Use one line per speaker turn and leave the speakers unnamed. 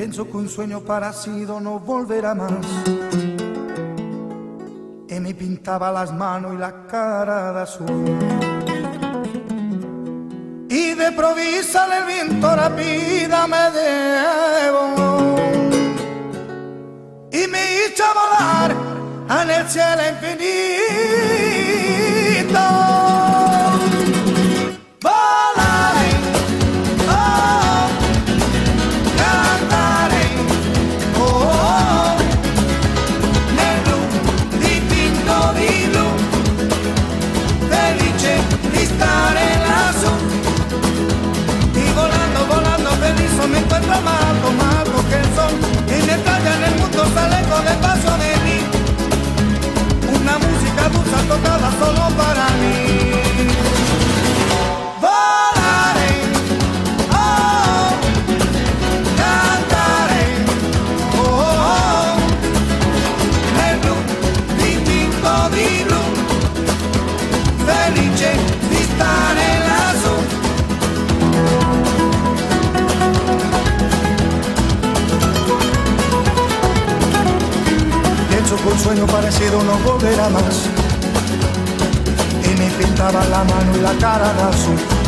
Pienso que un sueño parecido no volverá más. Y me pintaba las manos y la cara de azul. Y de improvisa el viento rápida me llevó y me hizo volar en el cielo infinito. Me encuentro amado, amado que el sol y me calla en el mundo sale con el paso de mí. Una música dulce tocada solo para mí. Volaré, oh, cantaré, oh, oh, nel blu, dipinto di blu, felice di stare lassù. Con sueño parecido no volverá más. Y me pintaba la mano y la cara de azul.